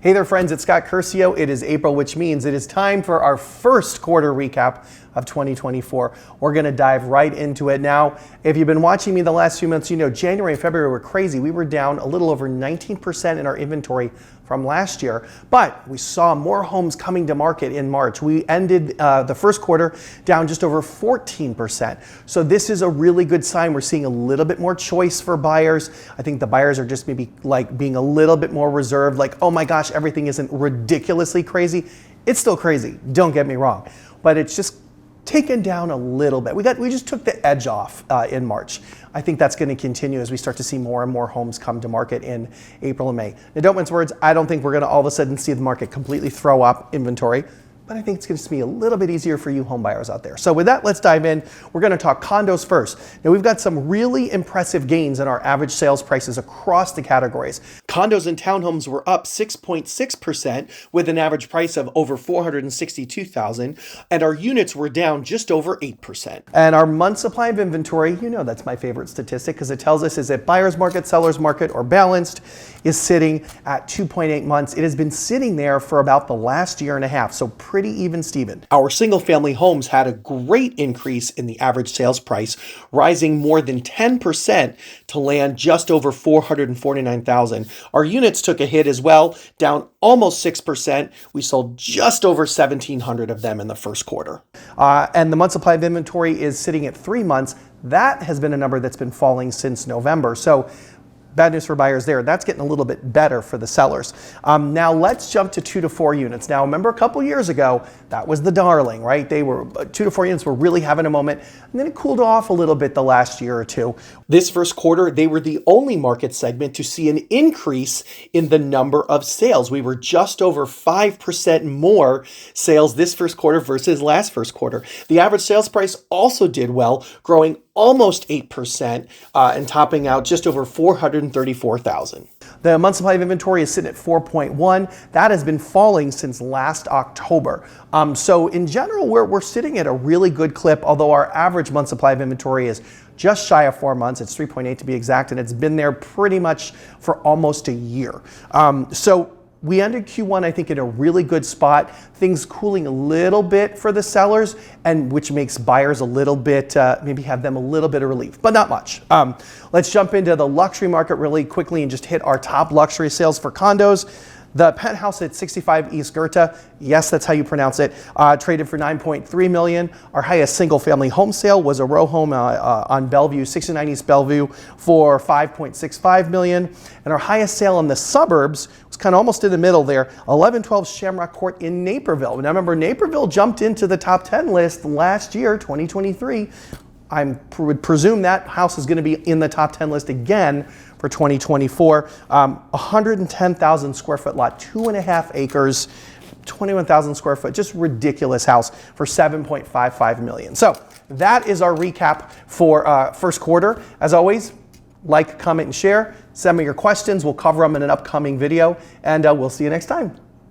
Hey there friends, it's Scott Curcio. It is April, which means it is time for our first quarter recap of 2024. We're gonna dive right into it. Now, if you've been watching me the last few months, you know January and February were crazy. We were down a little over 19% in our inventory from last year, but we saw more homes coming to market in March. We ended the first quarter down just over 14%. So this is a really good sign. We're seeing a little bit more choice for buyers. I think the buyers are just maybe like being a little bit more reserved, like, oh my gosh, everything isn't ridiculously crazy. It's still crazy, don't get me wrong, but it's just taken down a little bit. We just took the edge off in March. I think that's going to continue as we start to see more and more homes come to market in April and May. Now, don't mince words. I don't think we're going to all of a sudden see the market completely throw up inventory, but I think it's going to be a little bit easier for you home buyers out there. So with that, let's dive in. We're going to talk condos first. Now, we've got some really impressive gains in our average sales prices across the categories. Condos and townhomes were up 6.6% with an average price of over $462,000, and our units were down just over 8%. And our month supply of inventory, you know that's my favorite statistic because it tells us is that buyer's market, seller's market, or balanced, is sitting at 2.8 months. It has been sitting there for about the last year and a half, so pretty even Steven. Our single family homes had a great increase in the average sales price, rising more than 10% to land just over $449,000. Our units took a hit as well, down almost 6%. We sold just over 1,700 of them in the first quarter. And the month supply of inventory is sitting at 3 months. That has been a number that's been falling since November. So bad news for buyers there. That's getting a little bit better for the sellers. Now let's jump to 2 to 4 units. Now remember a couple years ago, that was the darling, right? 2 to 4 units were really having a moment, and then it cooled off a little bit the last year or two. This first quarter, they were the only market segment to see an increase in the number of sales. We were just over 5% more sales this first quarter versus last first quarter. The average sales price also did well, growing almost 8% and topping out just over $434,000. The month supply of inventory is sitting at 4.1. That has been falling since last October. So in general, we're sitting at a really good clip, although our average month supply of inventory is just shy of 4 months. It's 3.8 to be exact, and it's been there pretty much for almost a year. So we ended Q1, I think, in a really good spot. Things cooling a little bit for the sellers, and which makes buyers a little bit, maybe have them a little bit of relief, but not much. Let's jump into the luxury market really quickly and just hit our top luxury sales for condos. The penthouse at 65 East Goethe, yes, that's how you pronounce it, traded for $9.3 million. Our highest single family home sale was a row home on Bellevue, 69 East Bellevue, for $5.65 million. And our highest sale in the suburbs was kind of almost in the middle there, 1112 Shamrock Court in Naperville. Now remember, Naperville jumped into the top 10 list last year, 2023. I would presume that house is going to be in the top 10 list again for 2024. 110,000 square foot lot, 2.5 acres, 21,000 square foot, just ridiculous house for $7.55 million. So that is our recap for first quarter. As always, like, comment, and share. Send me your questions. We'll cover them in an upcoming video, and we'll see you next time.